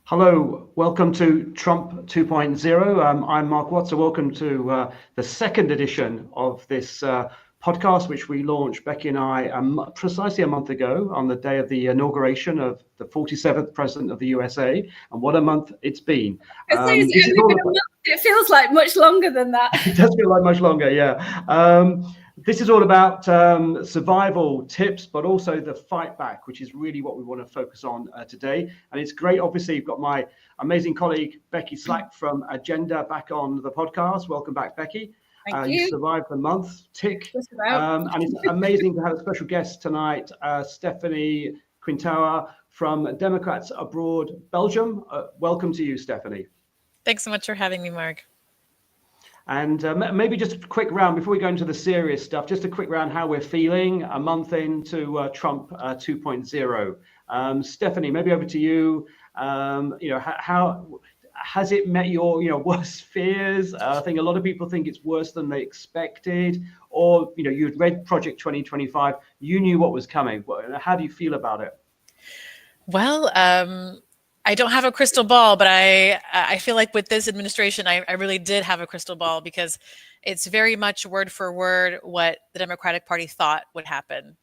Hello, welcome to Trump 2.0. I'm Mark Watts. Welcome to the second edition of this podcast, which we launched, Becky and I, precisely a month ago on the day of the inauguration of the 47th President of the USA. And what a month it's been. It feels like much longer than that. It does feel like much longer, yeah. This is all about survival tips, but also the fight back, which is really what we want to focus on today. And it's great. Obviously, you've got my amazing colleague, Becky Slack from Agenda back on the podcast. Welcome back, Becky. Thank you. You survived the month, tick. And it's amazing to have a special guest tonight, Stephanie Quintao from Democrats Abroad Belgium. Welcome to you, Stephanie. Thanks so much for having me, Mark. And maybe just a quick round before we go into the serious stuff, just a quick round how we're feeling a month into Trump 2.0. Stephanie, maybe over to you. How has it met your worst fears? I think a lot of people think it's worse than they expected, or you'd read Project 2025, you knew what was coming. How do you feel about it? Well, I don't have a crystal ball, but I feel like with this administration, I really did have a crystal ball, because it's very much word for word what the Democratic Party thought would happen.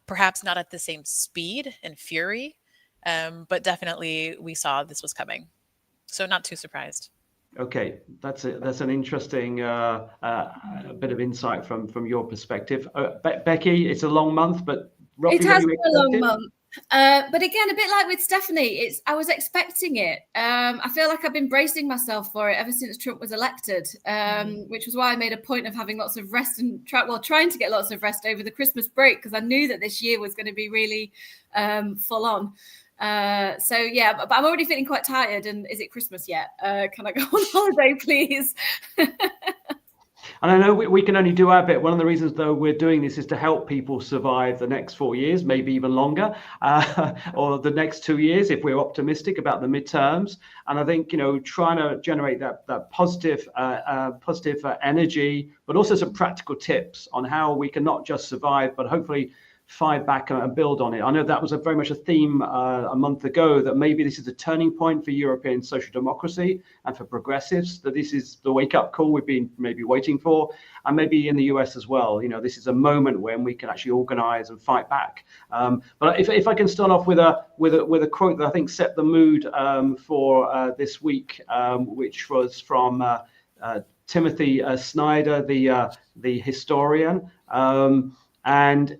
Perhaps not at the same speed and fury, but definitely we saw this was coming. So not too surprised. Okay, that's an interesting bit of insight from your perspective. Becky, it's a long month, but roughly it has been a long month. But again, a bit like with Stephanie, I was expecting it. I feel like I've been bracing myself for it ever since Trump was elected, which was why I made a point of having lots of rest and trying to get lots of rest over the Christmas break, because I knew that this year was going to be really full on. So yeah, but I'm already feeling quite tired. And is it Christmas yet? Can I go on holiday, please? And I know we can only do our bit. One of the reasons, though, we're doing this is to help people survive the next 4 years, maybe even longer, or the next 2 years if we're optimistic about the midterms. And I think, trying to generate that positive energy, but also some practical tips on how we can not just survive, but hopefully fight back and build on it. I know that was very much a theme a month ago, that maybe this is a turning point for European social democracy and for progressives, that this is the wake-up call we've been maybe waiting for, and maybe in the US as well. This is a moment when we can actually organize and fight back. But if I can start off with a quote that I think set the mood for this week, which was from Timothy Snyder, the historian, and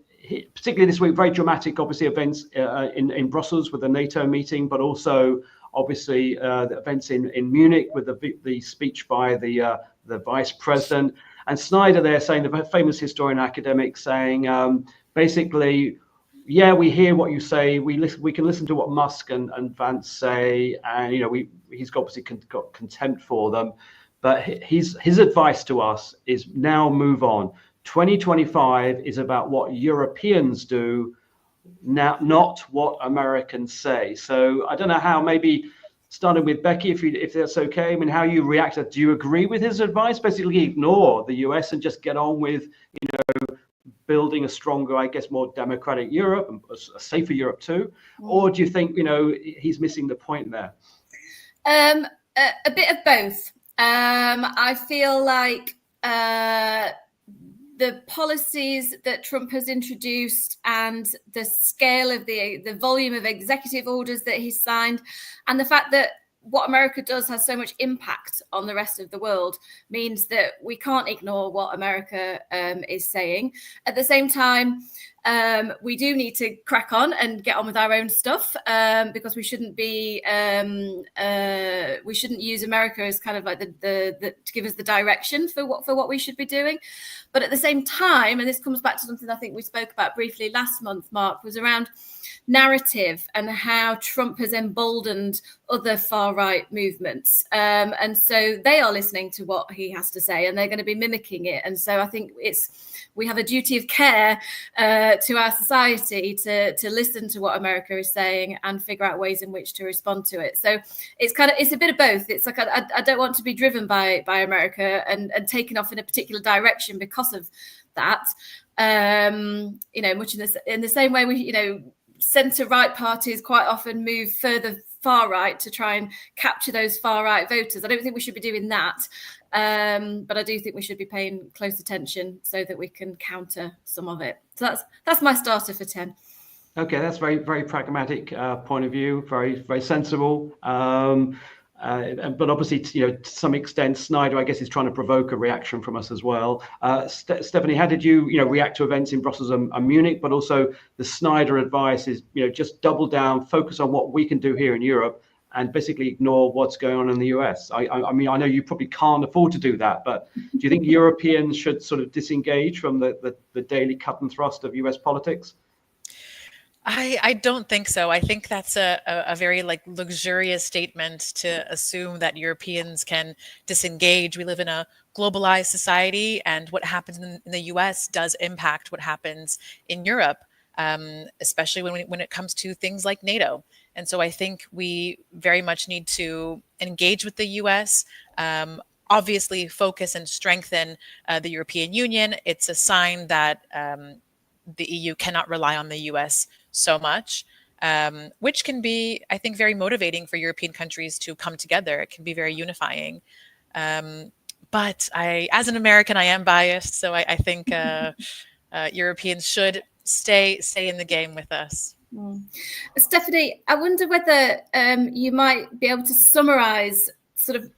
particularly this week, very dramatic, obviously, events in Brussels with the NATO meeting, but also, obviously, the events in Munich with the speech by the vice president. And Snyder there saying, the famous historian academic saying, basically, yeah, we hear what you say. We can listen to what Musk and Vance say, and he's obviously got contempt for them. But his advice to us is now move on. 2025 is about what Europeans do, now, not what Americans say. So I don't know how, maybe starting with Becky, if that's okay. I mean, how you reacted. Do you agree with his advice? Basically ignore the US and just get on with, building a stronger, I guess, more democratic Europe, and a safer Europe too? Or do you think, he's missing the point there? A bit of both. I feel like the policies that Trump has introduced and the scale of the volume of executive orders that he's signed, and the fact that what America does has so much impact on the rest of the world means that we can't ignore what America is saying. At the same time, we do need to crack on and get on with our own stuff, because we shouldn't use America as kind of like the to give us the direction for what we should be doing. But at the same time, and this comes back to something I think we spoke about briefly last month, Mark, was around narrative and how Trump has emboldened other far-right movements. And so they are listening to what he has to say, and they're going to be mimicking it. And so I think we have a duty of care to our society to listen to what America is saying and figure out ways in which to respond to it. So it's a bit of both. It's like I don't want to be driven by America and taken off in a particular direction because of that. Much in the same way centre-right parties quite often move further far right to try and capture those far right voters. I don't think we should be doing that, but I do think we should be paying close attention so that we can counter some of it. So that's my starter for 10. Okay, that's very, very pragmatic point of view, very, very sensible. But obviously, to some extent, Snyder, I guess, is trying to provoke a reaction from us as well. Stephanie, how did you, react to events in Brussels and Munich, but also the Snyder advice is, just double down, focus on what we can do here in Europe, and basically ignore what's going on in the US. I mean, I know you probably can't afford to do that, but do you think Europeans should sort of disengage from the daily cut and thrust of US politics? I don't think so. I think that's a very luxurious statement to assume that Europeans can disengage. We live in a globalized society, and what happens in the US does impact what happens in Europe, especially when it comes to things like NATO. And so I think we very much need to engage with the US, obviously focus and strengthen the European Union. It's a sign that the EU cannot rely on the US so much, which can be, I think, very motivating for European countries to come together. It can be very unifying. But as an American, I am biased, so I think Europeans should stay in the game with us. Stephanie, I wonder whether you might be able to summarize sort of,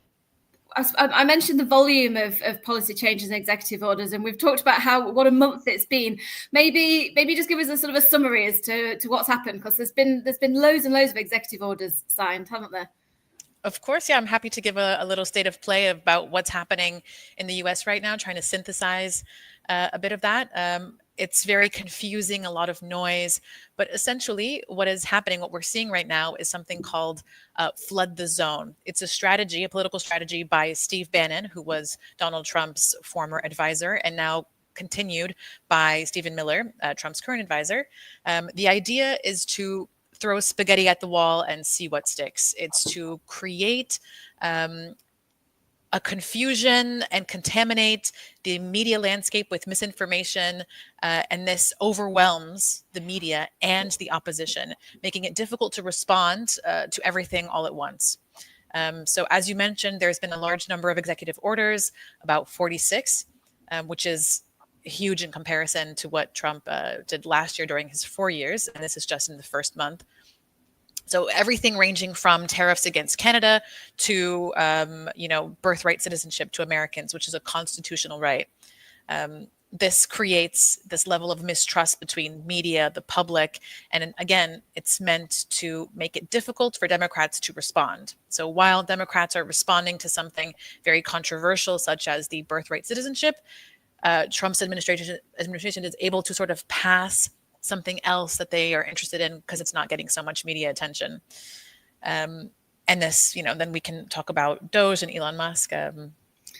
I mentioned the volume of policy changes and executive orders, and we've talked about what a month it's been. Maybe just give us a sort of a summary as to what's happened, because there's been loads and loads of executive orders signed, haven't there? Of course, yeah. I'm happy to give a little state of play about what's happening in the US right now, trying to synthesize a bit of that. It's very confusing, a lot of noise, but essentially what is happening, what we're seeing right now is something called flood the zone. It's a political strategy by Steve Bannon, who was Donald Trump's former advisor, and now continued by Stephen Miller, Trump's current advisor. The idea is to throw spaghetti at the wall and see what sticks. It's to create a confusion and contaminate the media landscape with misinformation, and this overwhelms the media and the opposition, making it difficult to respond to everything all at once. So as you mentioned, there's been a large number of executive orders, about 46, which is huge in comparison to what Trump did last year during his 4 years, and this is just in the first month. So everything ranging from tariffs against Canada to, birthright citizenship to Americans, which is a constitutional right. This creates this level of mistrust between media, the public, and again, it's meant to make it difficult for Democrats to respond. So while Democrats are responding to something very controversial, such as the birthright citizenship, Trump's administration is able to sort of pass something else that they are interested in because it's not getting so much media attention. And this, then we can talk about Doge and Elon Musk.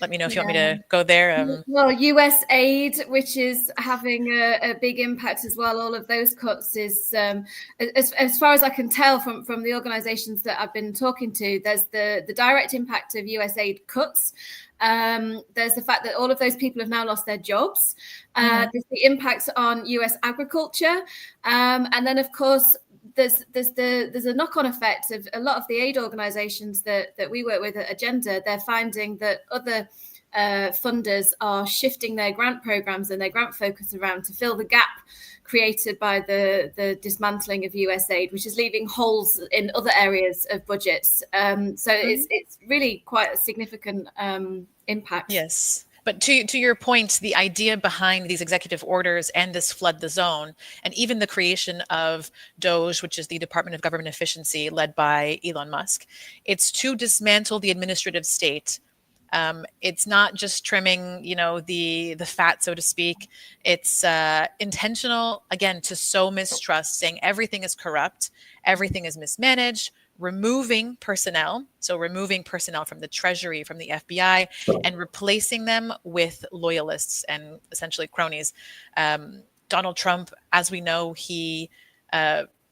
Let me know if you want me to go there. Well, US aid, which is having a big impact as well. All of those cuts is, as far as I can tell from the organizations that I've been talking to, there's the direct impact of US aid cuts. There's the fact that all of those people have now lost their jobs. There's the impact on US agriculture. And then, of course, there's a knock-on effect of a lot of the aid organizations that we work with at Agenda. They're finding that other funders are shifting their grant programs and their grant focus around to fill the gap created by the dismantling of US aid, which is leaving holes in other areas of budgets. So it's really quite a significant impact. Yes. But to your point, the idea behind these executive orders and this flood the zone, and even the creation of Doge, which is the Department of Government Efficiency led by Elon Musk, it's to dismantle the administrative state. It's not just trimming, the fat, so to speak. It's intentional, again, to sow mistrust, saying everything is corrupt, everything is mismanaged, removing personnel from the Treasury, from the FBI, and replacing them with loyalists and essentially cronies. Donald Trump, as we know, he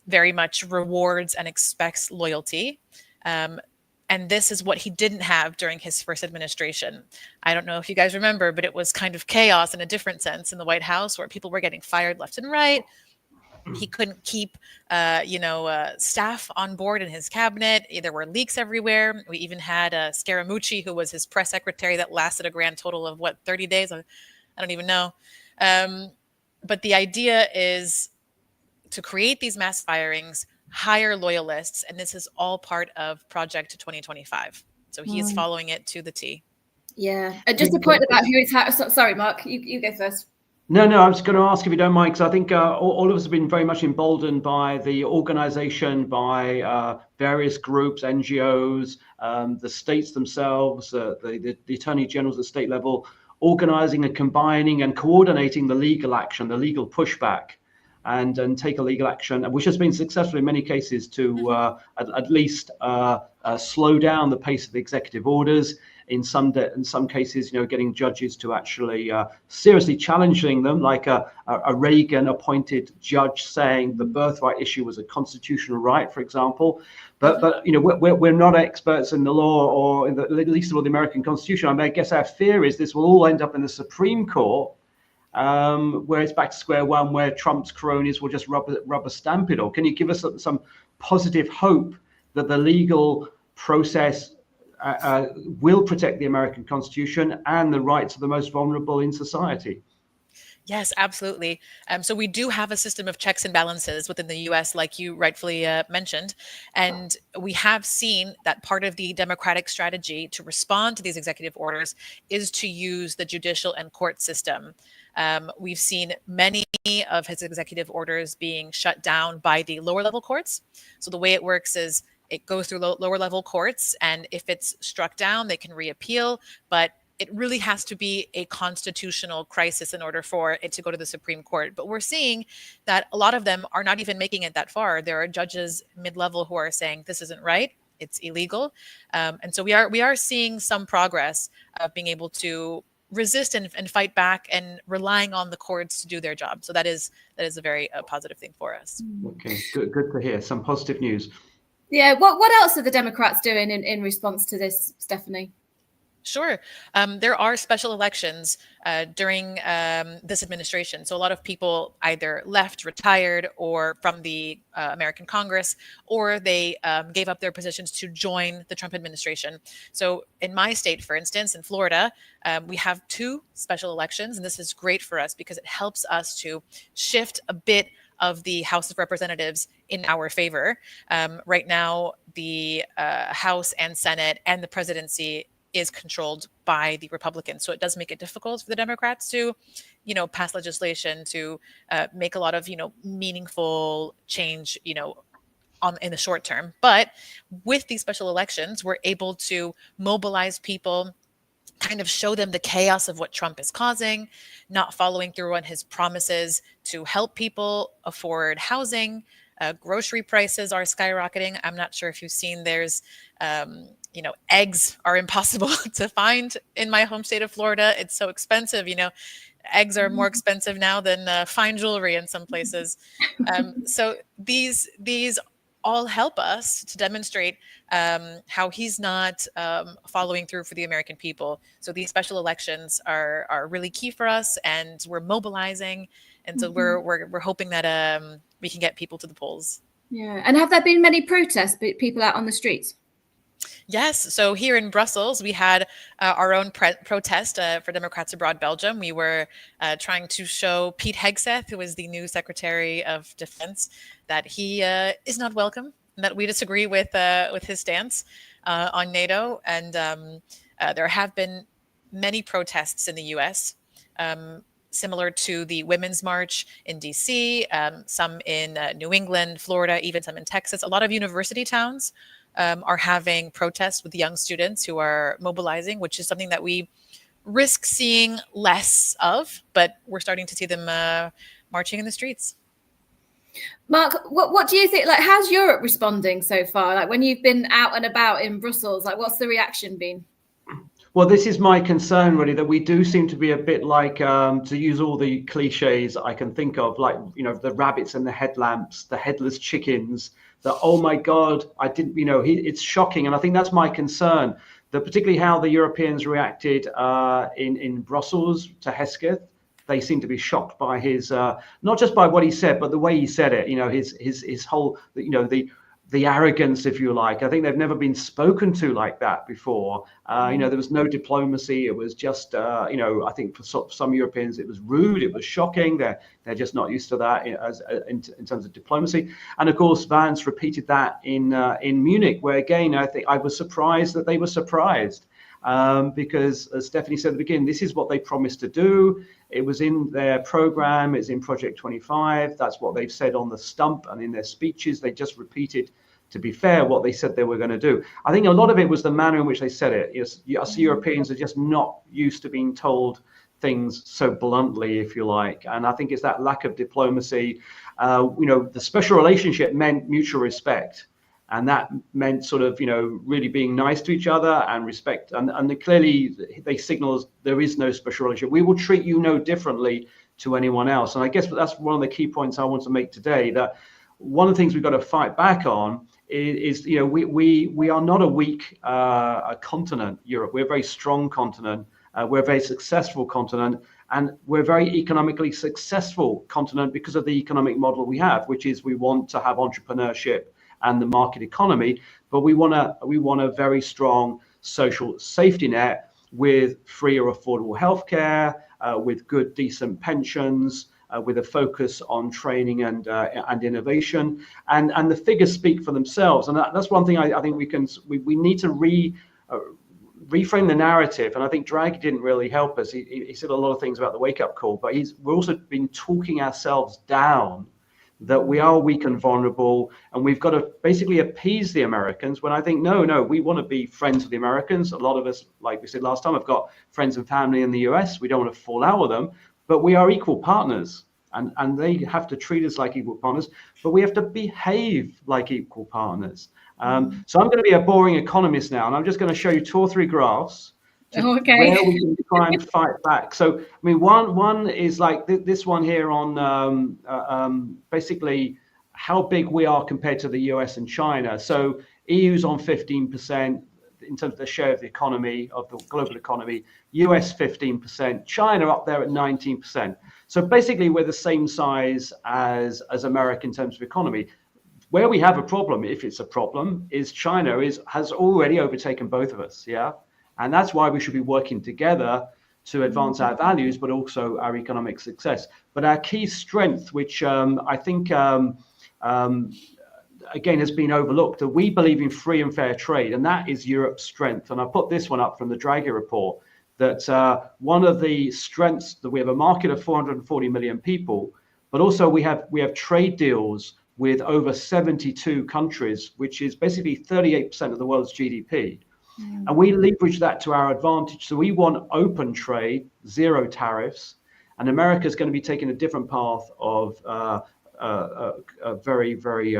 very much rewards and expects loyalty. And this is what he didn't have during his first administration. I don't know if you guys remember, but it was kind of chaos in a different sense in the White House, where people were getting fired left and right. He couldn't keep, staff on board in his cabinet. There were leaks everywhere. We even had Scaramucci, who was his press secretary, that lasted a grand total of 30 days? I don't even know. But the idea is to create these mass firings, hire loyalists, and this is all part of Project 2025. So he is following it to the T. Yeah, and just a point about who is. Sorry, Mark, you go first. No, I was going to ask if you don't mind, because I think all of us have been very much emboldened by the organization, by various groups, NGOs, the states themselves, the attorney generals at the state level, organizing and combining and coordinating the legal action, the legal pushback, and take a legal action, which has been successful in many cases to at least slow down the pace of the executive orders. In some cases, getting judges to actually seriously challenging them, like a Reagan-appointed judge saying the birthright issue was a constitutional right, for example. But we're not experts in the law, or in at least of all the American Constitution. I mean, I guess our fear is this will all end up in the Supreme Court, where it's back to square one, where Trump's cronies will just rubber stamp it all. Can you give us some positive hope that the legal process will protect the American Constitution and the rights of the most vulnerable in society? Yes, absolutely. So we do have a system of checks and balances within the U.S., like you rightfully mentioned. And we have seen that part of the Democratic strategy to respond to these executive orders is to use the judicial and court system. We've seen many of his executive orders being shut down by the lower level courts. So the way it works is it goes through lower level courts, and if it's struck down, they can reappeal. But it really has to be a constitutional crisis in order for it to go to the Supreme Court. But we're seeing that a lot of them are not even making it that far. There are judges mid-level who are saying this isn't right, it's illegal. And so we are seeing some progress of being able to resist and fight back and relying on the courts to do their job. So that is a very positive thing for us. Okay, good to hear. Some positive news. Yeah. What else are the Democrats doing in response to this, Stephanie? Sure. There are special elections during this administration. So a lot of people either left, retired, or from the American Congress, or they gave up their positions to join the Trump administration. So in my state, for instance, in Florida, we have 2 special elections, and this is great for us because it helps us to shift a bit of the House of Representatives in our favor. Right now, the House and Senate and the presidency is controlled by the Republicans. So it does make it difficult for the Democrats to, pass legislation, to make a lot of, meaningful change, in the short term. But with these special elections, we're able to mobilize people, kind of show them the chaos of what Trump is causing, not following through on his promises to help people afford housing. Grocery prices are skyrocketing. I'm not sure if you've seen, there's, eggs are impossible to find in my home state of Florida. It's so expensive. Eggs are more expensive now than fine jewelry in some places. So these all help us to demonstrate how he's not following through for the American people. So these special elections are really key for us, and we're mobilizing. And so we're hoping that we can get people to the polls. Yeah. And have there been many protests, people out on the streets? Yes. So here in Brussels, we had our own protest for Democrats Abroad Belgium. We were trying to show Pete Hegseth, who is the new Secretary of Defense, that he is not welcome, and that we disagree with his stance on NATO. And there have been many protests in the U.S., similar to the Women's March in D.C., some in New England, Florida, even some in Texas. A lot of university towns are having protests with young students who are mobilizing, which is something that we risk seeing less of, but we're starting to see them marching in the streets. Mark, what do you think? Like, how's Europe responding so far? Like, when you've been out and about in Brussels, like, what's the reaction been? Well, this is my concern, really, that we do seem to be a bit like, to use all the cliches I can think of, like, the rabbits and the headlamps, the headless chickens, that, oh my God, I didn't, it's shocking. And I think that's my concern, that particularly how the Europeans reacted in Brussels to Hesketh, they seem to be shocked by his, not just by what he said, but the way he said it. His whole, the arrogance, if you like. I think they've never been spoken to like that before. There was no diplomacy. It was just, I think for some Europeans, it was rude. It was shocking. They're just not used to that in terms of diplomacy. And of course, Vance repeated that in Munich, where again, I think I was surprised that they were surprised. Because as Stephanie said at the beginning, this is what they promised to do. It was in their program. It's in Project 25. That's what they've said on the stump and in their speeches. They just repeated, to be fair, what they said they were going to do. I think a lot of it was the manner in which they said it. Us Europeans are just not used to being told things so bluntly, if you like. And I think it's that lack of diplomacy. The special relationship meant mutual respect. And that meant sort of, really being nice to each other and respect. And clearly they signal there is no special relationship. We will treat you no differently to anyone else. And I guess that's one of the key points I want to make today, that one of the things we've got to fight back on is we are not a weak continent, Europe. We're a very strong continent. We're a very successful continent. And we're a very economically successful continent because of the economic model we have, which is we want to have entrepreneurship and the market economy, but we want a very strong social safety net with free or affordable healthcare, with good, decent pensions, with a focus on training and innovation, and the figures speak for themselves. And that's one thing I think we need to reframe the narrative. And I think Draghi didn't really help us. He said a lot of things about the wake-up call, but we're also been talking ourselves down, that we are weak and vulnerable, and we've got to basically appease the Americans, when I think, no, we want to be friends with the Americans. A lot of us, like we said last time, have got friends and family in the US. We don't want to fall out with them, but we are equal partners, and they have to treat us like equal partners, but we have to behave like equal partners. So I'm going to be a boring economist now, and I'm just going to show you 2 or 3 graphs where we can try and fight back. So, I mean, one is like this one here on basically how big we are compared to the US and China. So EU's on 15% in terms of the share of the economy, of the global economy, US 15%, China up there at 19%. So basically we're the same size as America in terms of economy. Where we have a problem, if it's a problem, is China has already overtaken both of us, yeah? And that's why we should be working together to advance our values, but also our economic success. But our key strength, which I think, again, has been overlooked, that we believe in free and fair trade, and that is Europe's strength. And I put this one up from the Draghi report, that one of the strengths, that we have a market of 440 million people, but also we have trade deals with over 72 countries, which is basically 38% of the world's GDP. And we leverage that to our advantage. So we want open trade, zero tariffs, and America is going to be taking a different path of very, very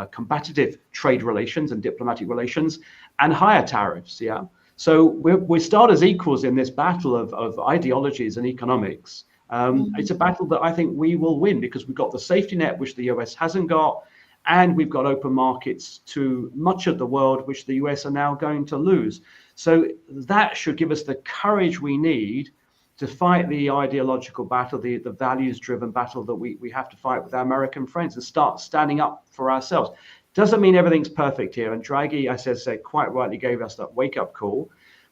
combative trade relations and diplomatic relations, and higher tariffs. Yeah. So we start as equals in this battle of ideologies and economics. It's a battle that I think we will win, because we've got the safety net, which the US hasn't got, and we've got open markets to much of the world, which the US are now going to lose. So that should give us the courage we need to fight the ideological battle, the values-driven battle that we have to fight with our American friends, and start standing up for ourselves. Doesn't mean everything's perfect here. And Draghi, I said, quite rightly gave us that wake-up call.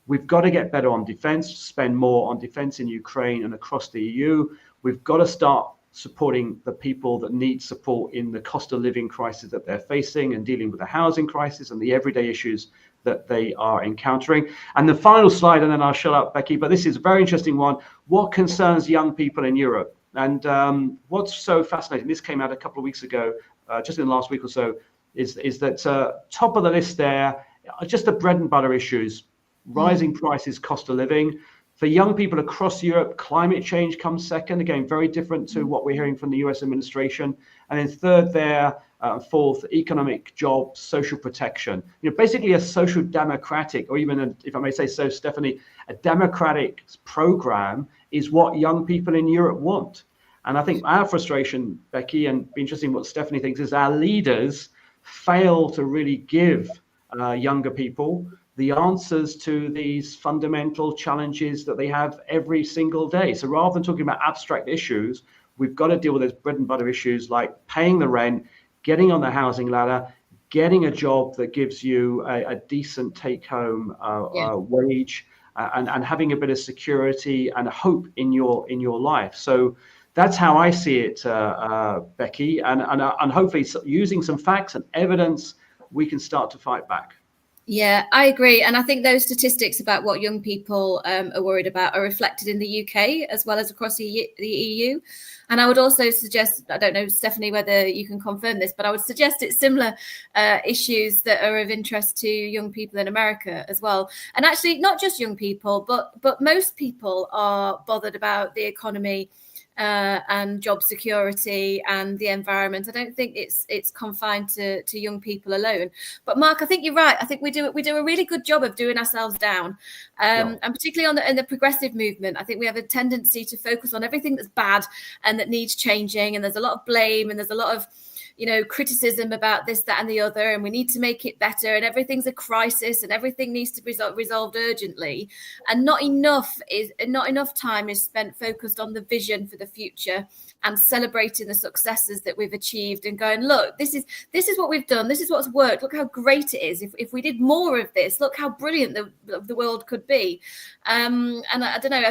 We've got to get better on defense, spend more on defense in Ukraine and across the EU. We've got to start supporting the people that need support in the cost of living crisis that they're facing, and dealing with the housing crisis and the everyday issues that they are encountering. And the final slide, and then I'll shut up, Becky, but this is a very interesting one. What concerns young people in Europe? And what's so fascinating, this came out a couple of weeks ago, just in the last week or so, is that top of the list there are just the bread and butter issues: rising prices, cost of living. For young people across Europe, climate change comes second, again, very different to what we're hearing from the US administration. And then third there, fourth, economic, jobs, social protection. Basically a social democratic, or even, if I may say so, Stephanie, a democratic program is what young people in Europe want. And I think our frustration, Becky, and be interesting what Stephanie thinks, is our leaders fail to really give younger people the answers to these fundamental challenges that they have every single day. So rather than talking about abstract issues, we've got to deal with those bread and butter issues like paying the rent, getting on the housing ladder, getting a job that gives you a decent take-home wage, and having a bit of security and hope in your life. So that's how I see it, Becky, and hopefully using some facts and evidence, we can start to fight back. Yeah, I agree. And I think those statistics about what young people are worried about are reflected in the UK as well as across the EU. And I would also suggest, I don't know, Stephanie, whether you can confirm this, but I would suggest it's similar issues that are of interest to young people in America as well. And actually, not just young people, but most people are bothered about the economy and job security and the environment. I don't think it's confined to young people alone. But Mark, I think you're right. I think we do a really good job of doing ourselves down, and particularly in the progressive movement. I think we have a tendency to focus on everything that's bad and that needs changing. And there's a lot of blame and there's a lot of criticism about this, that, and the other, and we need to make it better, and everything's a crisis, and everything needs to be resolved urgently, and not enough time is spent focused on the vision for the future and celebrating the successes that we've achieved and going, look, this is what we've done, this is what's worked, look how great it is. If we did more of this, look how brilliant the world could be. And I don't know,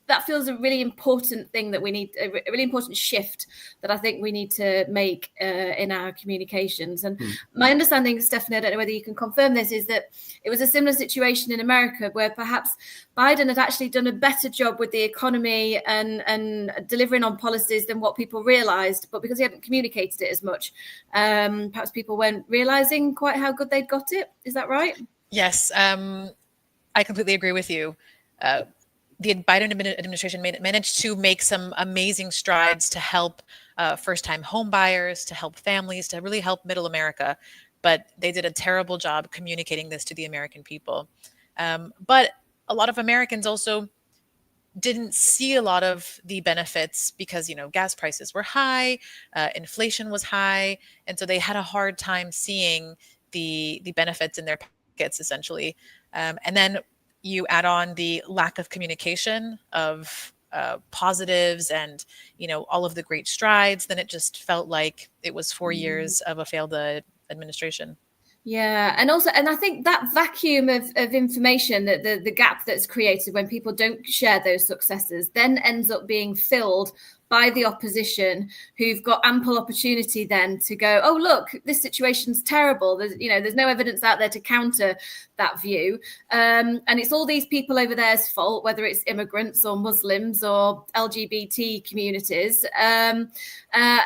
that feels a really important thing that we need, a really important shift that I think we need to make in our communications. And my understanding, Stephanie, I don't know whether you can confirm this, is that it was a similar situation in America where perhaps Biden had actually done a better job with the economy and delivering on policies than what people realized. But because he hadn't communicated it as much, perhaps people weren't realizing quite how good they'd got it. Is that right? Yes, I completely agree with you. The Biden administration managed to make some amazing strides to help first-time home buyers, to help families, to really help middle America. But they did a terrible job communicating this to the American people. But a lot of Americans also didn't see a lot of the benefits because, gas prices were high, inflation was high. And so they had a hard time seeing the benefits in their pockets, essentially. And then you add on the lack of communication of positives and, all of the great strides, then it just felt like it was 4 years of a failed administration. Yeah, and I think that vacuum of information, that the gap that's created when people don't share those successes, then ends up being filled by the opposition, who've got ample opportunity then to go, oh, look, this situation's terrible. There's no evidence out there to counter that view. And it's all these people over there's fault, whether it's immigrants or Muslims or LGBT communities. And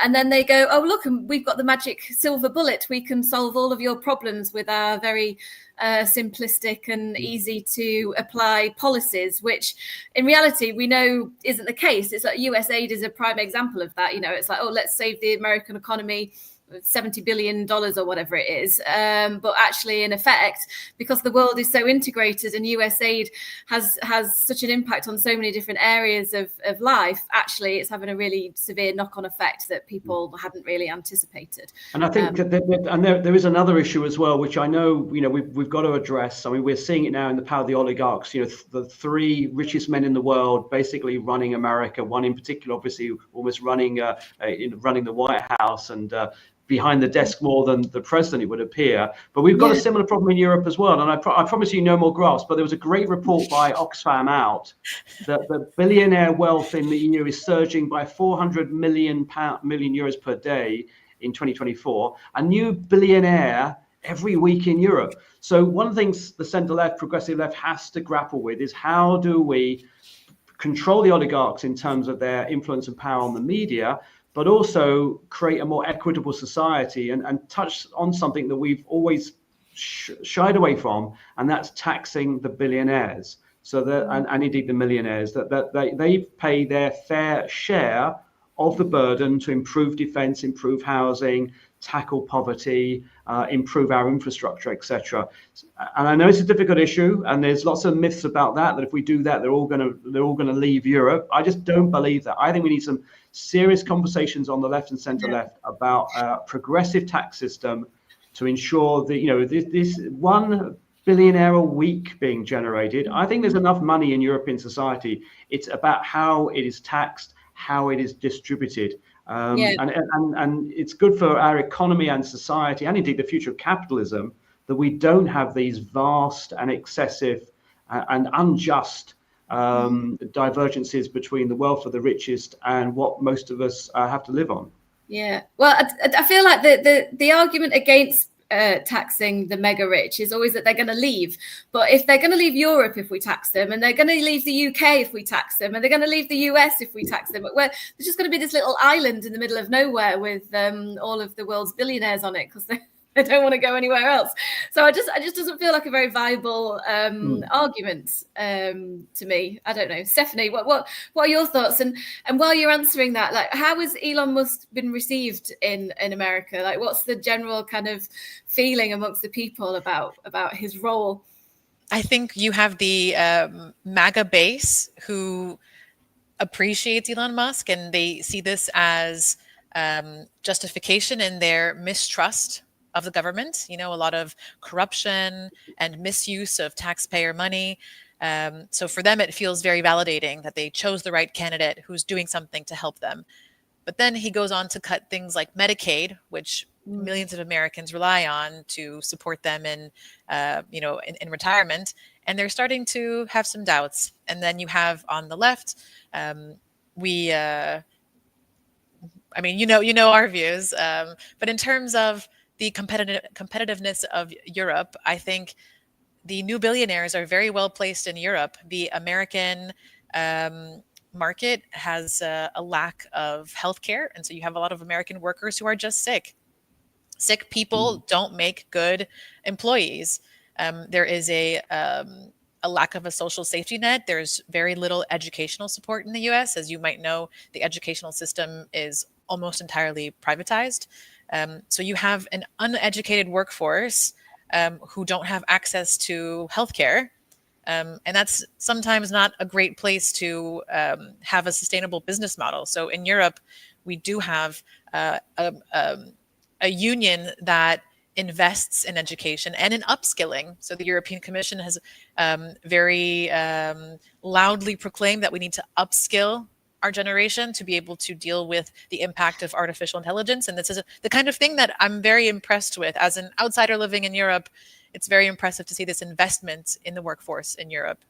then they go, oh, look, we've got the magic silver bullet. We can solve all of your problems with our very simplistic and easy to apply policies, which in reality we know isn't the case. It's like US aid is a prime example of that. It's like, oh, let's save the American economy $70 billion or whatever it is. But actually, in effect, because the world is so integrated and US aid has such an impact on so many different areas of life, actually, it's having a really severe knock-on effect that people hadn't really anticipated. And I think there is another issue as well, which I know, we've got to address. I mean, we're seeing it now in the power of the oligarchs, the three richest men in the world basically running America, one in particular, obviously, almost running the White House and behind the desk more than the president, it would appear. But we've got a similar problem in Europe as well. And I promise you no more graphs, but there was a great report by Oxfam out that the billionaire wealth in the EU is surging by 400 million euros per day in 2024. A new billionaire every week in Europe. So one of the things the centre left, progressive left has to grapple with is how do we control the oligarchs in terms of their influence and power on the media, but also create a more equitable society and touch on something that we've always shied away from, and that's taxing the billionaires. So that and indeed the millionaires, that they pay their fair share of the burden to improve defense, improve housing, tackle poverty, improve our infrastructure, etc. And I know it's a difficult issue, and there's lots of myths about that if we do that, they're all going to leave Europe. I just don't believe that. I think we need some serious conversations on the left and centre left about a progressive tax system to ensure that this one billionaire a week being generated. I think there's enough money in European society. It's about how it is taxed, how it is distributed. And it's good for our economy and society, and indeed the future of capitalism, that we don't have these vast and excessive and unjust divergences between the wealth of the richest and what most of us have to live on. Yeah, well, I feel like the argument against taxing the mega rich is always that they're going to leave. But if they're going to leave Europe if we tax them, and they're going to leave the UK if we tax them, and they're going to leave the US if we tax them, there's just going to be this little island in the middle of nowhere with all of the world's billionaires on it because they don't want to go anywhere else. So I just doesn't feel like a very viable argument to me. I don't know, Stephanie, what are your thoughts? And while you're answering that, like, how has Elon Musk been received in America? Like, what's the general kind of feeling amongst the people about his role? I think you have the MAGA base who appreciates Elon Musk, and they see this as justification in their mistrust of the government. A lot of corruption and misuse of taxpayer money. So for them, it feels very validating that they chose the right candidate who's doing something to help them. But then he goes on to cut things like Medicaid, which millions of Americans rely on to support them in retirement. And they're starting to have some doubts. And then you have on the left, our views. But in terms of the competitiveness of Europe, I think the new billionaires are very well placed in Europe. The American market has a lack of healthcare, and so you have a lot of American workers who are just sick. Sick people don't make good employees. There is a lack of a social safety net. There's very little educational support in the US. As you might know, the educational system is almost entirely privatized. So you have an uneducated workforce who don't have access to healthcare. And that's sometimes not a great place to have a sustainable business model. So in Europe, we do have a union that invests in education and in upskilling. So the European Commission has very loudly proclaimed that we need to upskill our generation to be able to deal with the impact of artificial intelligence. And this is the kind of thing that I'm very impressed with. As an outsider living in Europe, it's very impressive to see this investment in the workforce in Europe.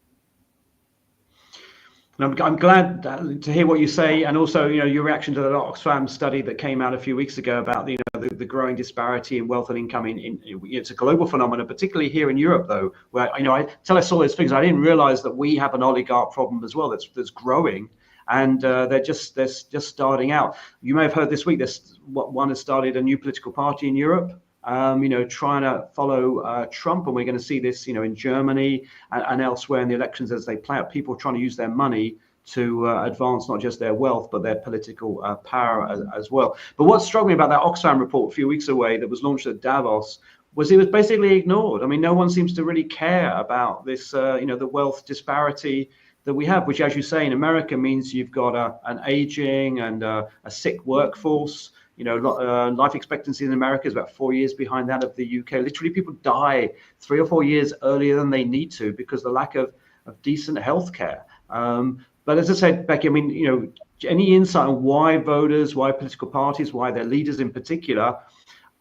And I'm glad to hear what you say, and also, your reaction to the Oxfam study that came out a few weeks ago about the growing disparity in wealth and income. It's a global phenomenon, particularly here in Europe, though, where until I saw those figures, I didn't realize that we have an oligarch problem as well that's growing. And they're just starting out. You may have heard this week, one has started a new political party in Europe, trying to follow Trump. And we're going to see this, in Germany and elsewhere in the elections as they play out, people trying to use their money to advance not just their wealth, but their political power as well. But what's struck me about that Oxfam report a few weeks away that was launched at Davos was it was basically ignored. I mean, no one seems to really care about this, the wealth disparity that we have, which, as you say, in America means you've got an aging and a sick workforce. Life expectancy in America is about 4 years behind that of the UK. Literally, people die 3 or 4 years earlier than they need to because of the lack of decent healthcare. But as I said, Becky, any insight on why voters, why political parties, why their leaders in particular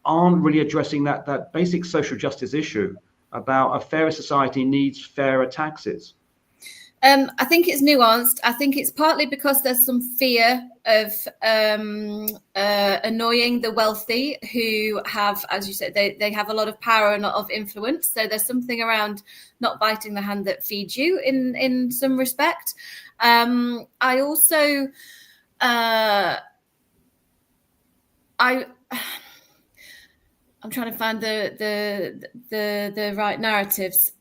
aren't really addressing that basic social justice issue about a fairer society needs fairer taxes? I think it's nuanced. I think it's partly because there's some fear of annoying the wealthy who have, as you said, they have a lot of power and a lot of influence. So there's something around not biting the hand that feeds you in some respect. I also, I'm trying to find the right narratives.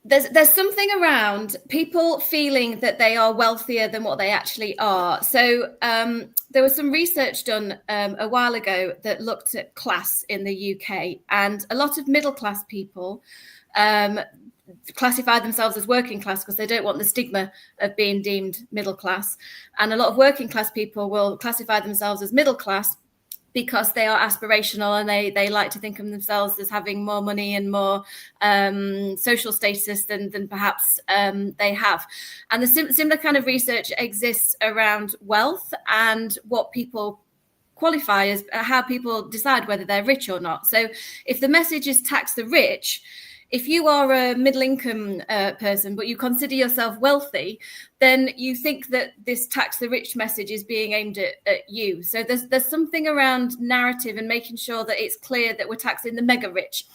There's something around people feeling that they are wealthier than what they actually are. So there was some research done a while ago that looked at class in the UK, and a lot of middle class people, classify themselves as working class because they don't want the stigma of being deemed middle class. And a lot of working class people will classify themselves as middle class because they are aspirational and they like to think of themselves as having more money and more social status than perhaps they have. And the similar kind of research exists around wealth and what people qualify as, how people decide whether they're rich or not. So if the message is tax the rich, if you are a middle income person, but you consider yourself wealthy, then you think that this tax the rich message is being aimed at you. So there's something around narrative and making sure that it's clear that we're taxing the mega rich,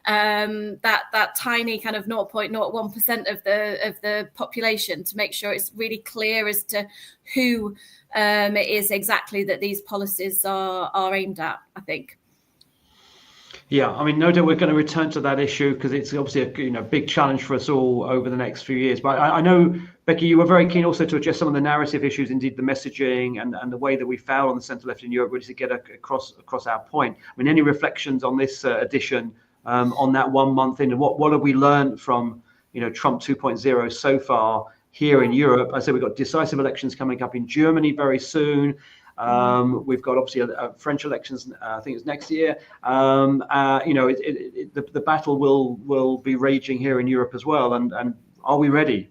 that tiny kind of 0.01% of the population, to make sure it's really clear as to who it is exactly that these policies are aimed at, I think. Yeah, I mean, no doubt we're going to return to that issue because it's obviously a big challenge for us all over the next few years. But I know, Becky, you were very keen also to address some of the narrative issues, indeed the messaging and the way that we fail on the centre left in Europe, really to get across our point. I mean, any reflections on this edition, on that 1 month in, and what have we learned from Trump 2.0 so far here in Europe? I said we've got decisive elections coming up in Germany very soon. We've got obviously French elections. I think it's next year. The battle will be raging here in Europe as well. And are we ready?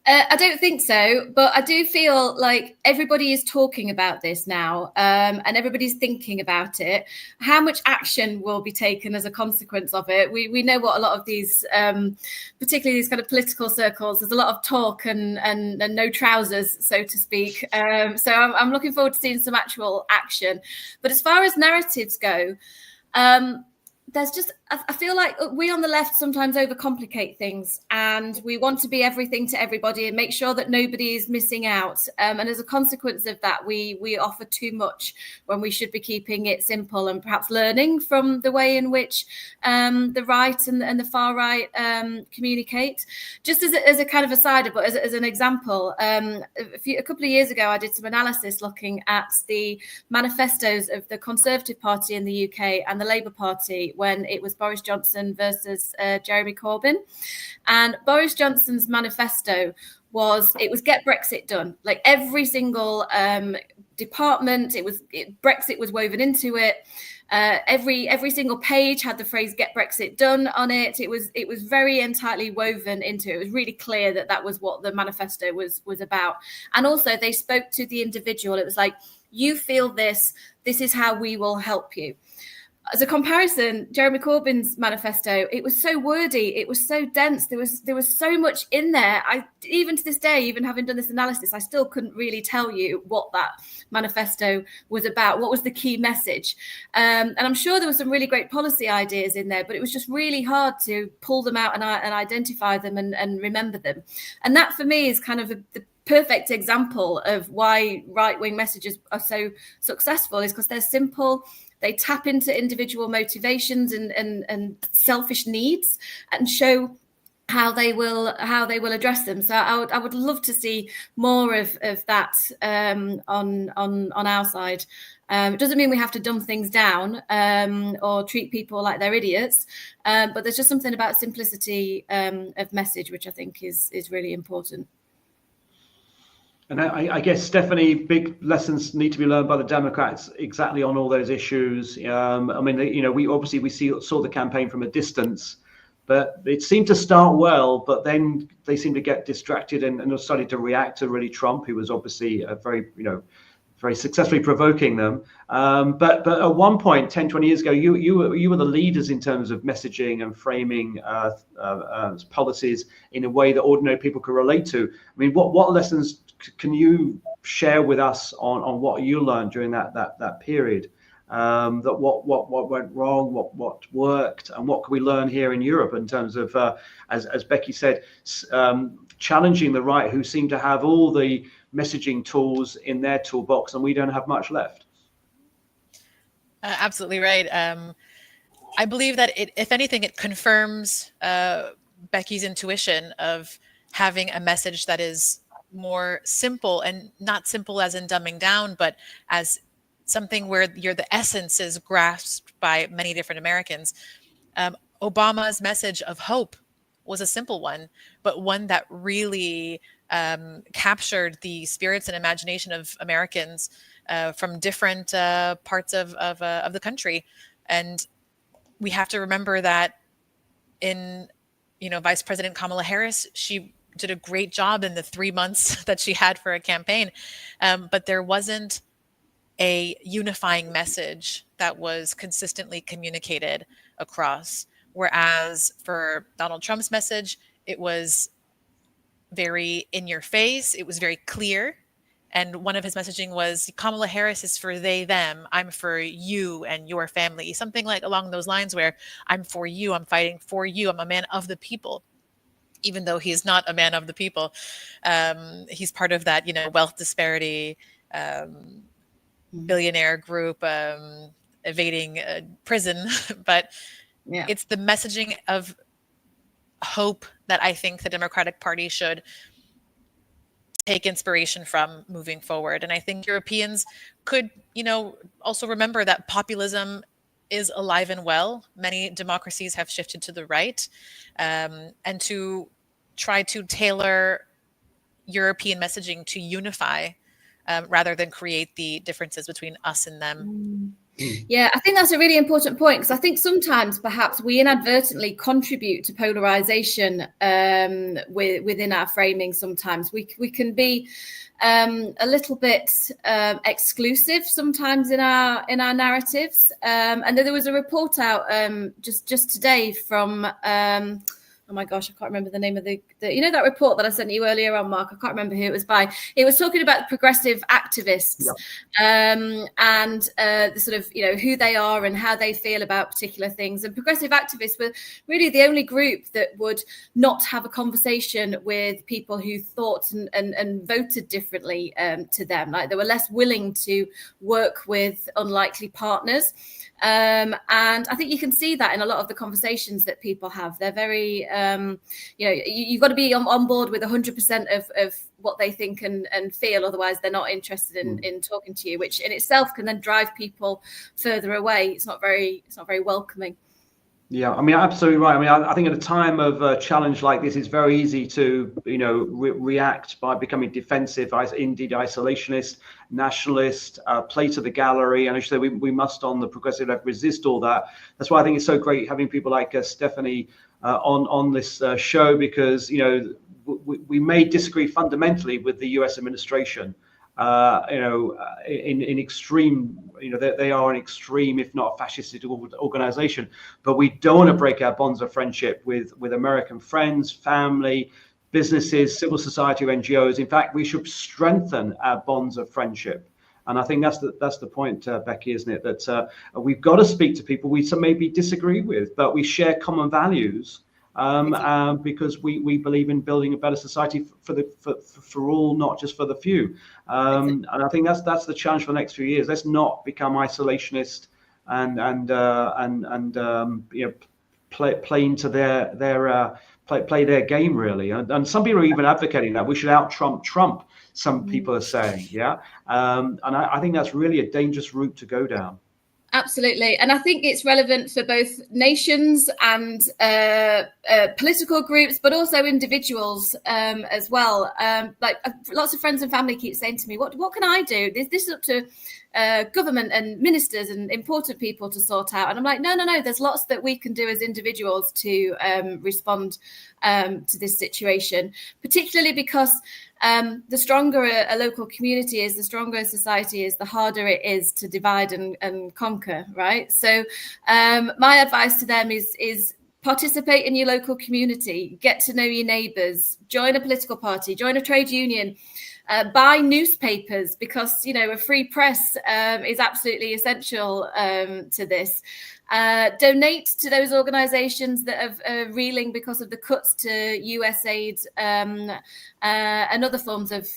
I don't think so, but I do feel like everybody is talking about this now, and everybody's thinking about it. How much action will be taken as a consequence of it? We know what a lot of these, particularly these kind of political circles, there's a lot of talk and no trousers, so to speak. So I'm looking forward to seeing some actual action. But as far as narratives go, there's just, I feel like we on the left sometimes overcomplicate things, and we want to be everything to everybody and make sure that nobody is missing out. And as a consequence of that, we offer too much when we should be keeping it simple and perhaps learning from the way in which the right and the far right communicate. Just as a kind of aside, but as an example, a couple of years ago, I did some analysis looking at the manifestos of the Conservative Party in the UK and the Labour Party when it was Boris Johnson versus Jeremy Corbyn. And Boris Johnson's manifesto was get Brexit done. Like every single department, Brexit was woven into it. Every single page had the phrase "get Brexit done" on it. It was very entirely woven into it. It was really clear that was what the manifesto was about. And also they spoke to the individual. It was like, you feel this is how we will help you. As a comparison, Jeremy Corbyn's manifesto, it was so wordy, it was so dense, there was so much in there. Even to this day, even having done this analysis, I still couldn't really tell you what that manifesto was about, what was the key message. And I'm sure there were some really great policy ideas in there, but it was just really hard to pull them out and identify them and remember them. And that for me is kind of the perfect example of why right-wing messages are so successful, is because they're simple. They tap into individual motivations and selfish needs and show how they will address them. So I would love to see more of that on our side. It doesn't mean we have to dumb things down or treat people like they're idiots, but there's just something about simplicity of message which I think is really important. And I guess, Stephanie, big lessons need to be learned by the Democrats exactly on all those issues. I mean, we saw the campaign from a distance, but it seemed to start well, but then they seemed to get distracted and started to react to really Trump, who was obviously very successfully provoking them. But at one point, 10, 20 years ago, you were the leaders in terms of messaging and framing policies in a way that ordinary people could relate to. I mean, what lessons can you share with us on what you learned during that period? That what went wrong, what worked, and what can we learn here in Europe in terms of, as Becky said, challenging the right, who seem to have all the messaging tools in their toolbox, and we don't have much left. Absolutely right. I believe that if anything, it confirms Becky's intuition of having a message that is more simple, and not simple as in dumbing down, but as something where the essence is grasped by many different Americans. Obama's message of hope was a simple one, but one that really captured the spirits and imagination of Americans from different parts of the country. And we have to remember that in, Vice President Kamala Harris, she did a great job in the 3 months that she had for a campaign. But there wasn't a unifying message that was consistently communicated across. Whereas for Donald Trump's message, it was very in your face. It was very clear. And one of his messaging was, Kamala Harris is for they, them. I'm for you and your family. Something like along those lines, where I'm for you. I'm fighting for you. I'm a man of the people. Even though he's not a man of the people, he's part of that, wealth disparity, billionaire group, evading prison. But it's the messaging of hope that I think the Democratic Party should take inspiration from moving forward. And I think Europeans could, also remember that populism is alive and well. Many democracies have shifted to the right, and to try to tailor European messaging to unify rather than create the differences between us and them. Yeah, I think that's a really important point, because I think sometimes perhaps we inadvertently contribute to polarization within our framing. Sometimes we can be a little bit exclusive sometimes in our narratives. And there was a report out just today from oh my gosh, I can't remember the name of the that report that I sent you earlier on, Mark. I can't remember who it was by. It was talking about progressive activists, and the sort of, who they are and how they feel about particular things. And progressive activists were really the only group that would not have a conversation with people who thought and voted differently to them. Like, they were less willing to work with unlikely partners. And I think you can see that in a lot of the conversations that people have. They're very, you've got to be on board with 100% of what they think and feel. Otherwise, they're not interested in talking to you, which in itself can then drive people further away. It's not very welcoming. Yeah, I mean, absolutely right. I mean, I think at a time of a challenge like this, it's very easy to, react by becoming defensive, indeed isolationist, nationalist, play to the gallery. And I should say we must, on the progressive left, resist all that. That's why I think it's so great having people like Stephanie on this show, because, we may disagree fundamentally with the US administration. In extreme, they are an extreme, if not fascist organization, but we don't want to break our bonds of friendship with American friends, family, businesses, civil society, NGOs. In fact, we should strengthen our bonds of friendship. And I think that's the point, Becky, isn't it? That we've got to speak to people we maybe disagree with, but we share common values. Because we believe in building a better society for all, not just for the few. And I think that's the challenge for the next few years. Let's not become isolationist and play into play their game, really. And some people are even advocating that we should out-Trump. Some people are saying, and I think that's really a dangerous route to go down. Absolutely. And I think it's relevant for both nations and political groups, but also individuals as well. Like lots of friends and family keep saying to me, what can I do? This is up to government and ministers and important people to sort out. And I'm like, no, there's lots that we can do as individuals to respond to this situation, particularly because the stronger a local community is, the stronger a society is, the harder it is to divide and conquer, right? So my advice to them is participate in your local community, get to know your neighbours, join a political party, join a trade union, buy newspapers, because, a free press is absolutely essential to this. Donate to those organizations that are reeling because of the cuts to US aid and other forms of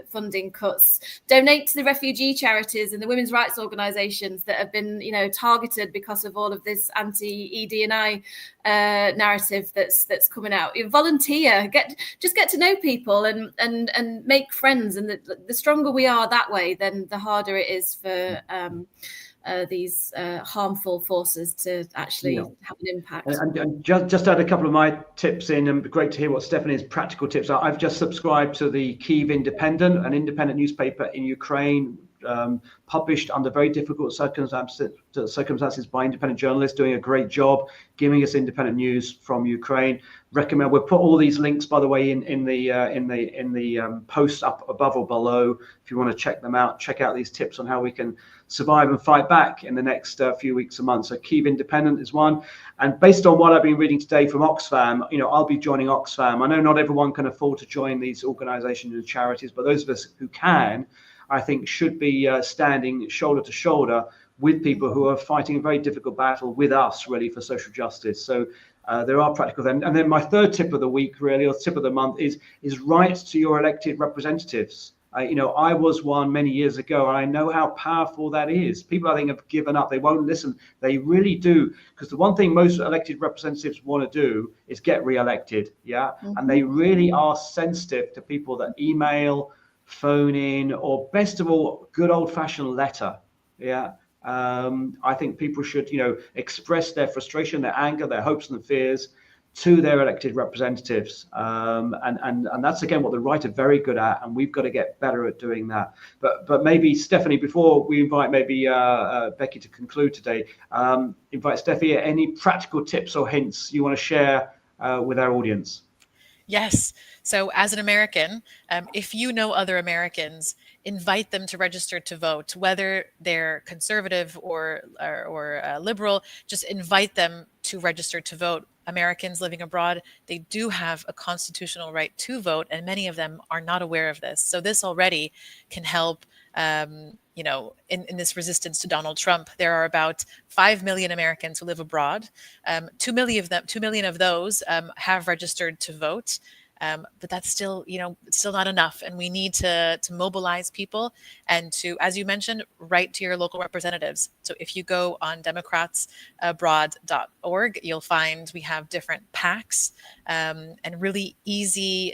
funding cuts. Donate to the refugee charities and the women's rights organizations that have been, targeted because of all of this anti-ED&I narrative that's coming out. Volunteer, get to know people and make friends. And the stronger we are that way, then the harder it is for these harmful forces to actually have an impact. And just add a couple of my tips in, and great to hear what Stephanie's practical tips are. I've just subscribed to the Kiev Independent, an independent newspaper in Ukraine, published under very difficult circumstances by independent journalists doing a great job giving us independent news from Ukraine. Recommend. We'll put all these links, by the way, in the posts up above or below if you want to check them out. Check out these tips on how we can survive and fight back in the next few weeks and months. So Kiev Independent is one, and based on what I've been reading today from Oxfam, I'll be joining Oxfam. I know not everyone can afford to join these organisations and charities, but those of us who can, I think, should be standing shoulder to shoulder with people who are fighting a very difficult battle with us, really, for social justice. So there are practical things. And then my third tip of the week, really, or tip of the month, is write to your elected representatives. I was one many years ago, and I know how powerful that is. People, I think, have given up. They won't listen. They really do. Because the one thing most elected representatives want to do is get re-elected. Yeah. Mm-hmm. And they really are sensitive to people that email, phone in, or best of all, good old-fashioned letter. Yeah. I think people should, express their frustration, their anger, their hopes and fears to their elected representatives. And that's, again, what the right are very good at, and we've got to get better at doing that. But maybe, Stephanie, before we invite maybe Becky to conclude today, invite Stephanie, any practical tips or hints you want to share with our audience? Yes. So as an American, if you know other Americans, invite them to register to vote, whether they're conservative or liberal. Just invite them to register to vote. Americans living abroad, they do have a constitutional right to vote, and many of them are not aware of this. So this already can help. In this resistance to Donald Trump, there are about 5 million Americans who live abroad. 2 million of those have registered to vote. But that's still, still not enough. And we need to mobilize people and to, as you mentioned, write to your local representatives. So if you go on democratsabroad.org, you'll find we have different PACs and really easy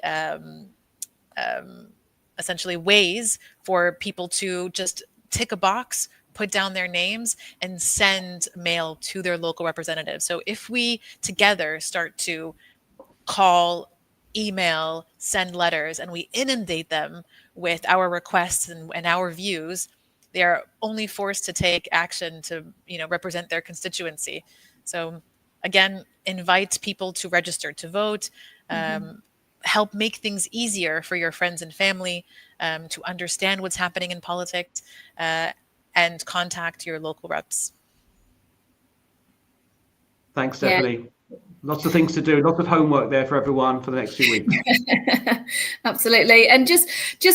essentially ways for people to just tick a box, put down their names, and send mail to their local representatives. So if we together start to call, email, send letters, and we inundate them with our requests and our views, they are only forced to take action to, represent their constituency. So again, invite people to register to vote, help make things easier for your friends and family to understand what's happening in politics, and contact your local reps. Thanks, Stephanie. Yeah. Lots of things to do, lots of homework there for everyone for the next few weeks. Absolutely. And just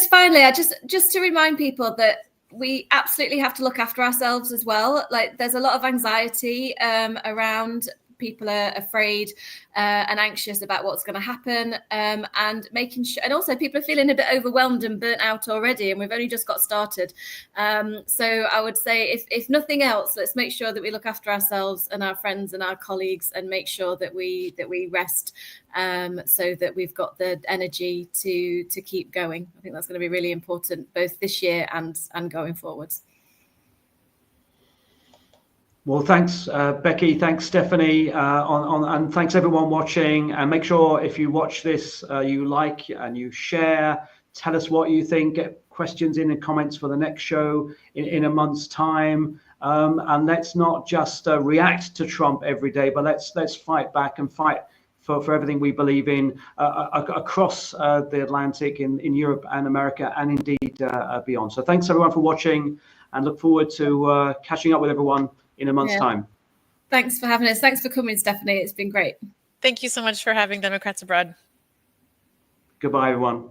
finally, just to remind people that we absolutely have to look after ourselves as well. Like, there's a lot of anxiety around. People are afraid and anxious about what's going to happen, and making sure, and also people are feeling a bit overwhelmed and burnt out already, and we've only just got started. So I would say, if nothing else, let's make sure that we look after ourselves and our friends and our colleagues, and make sure that we rest, so that we've got the energy to keep going. I think that's going to be really important, both this year and going forwards. Well, thanks, Becky. Thanks, Stephanie, and thanks everyone watching. And make sure, if you watch this, you like and you share. Tell us what you think. Get questions in and comments for the next show in a month's time. And let's not just react to Trump every day, but let's fight back and fight for everything we believe in across the Atlantic, in Europe and America, and indeed beyond. So thanks everyone for watching, and look forward to catching up with everyone in a month's time. Thanks for having us. Thanks for coming, Stephanie. It's been great. Thank you so much for having Democrats Abroad. Goodbye, everyone.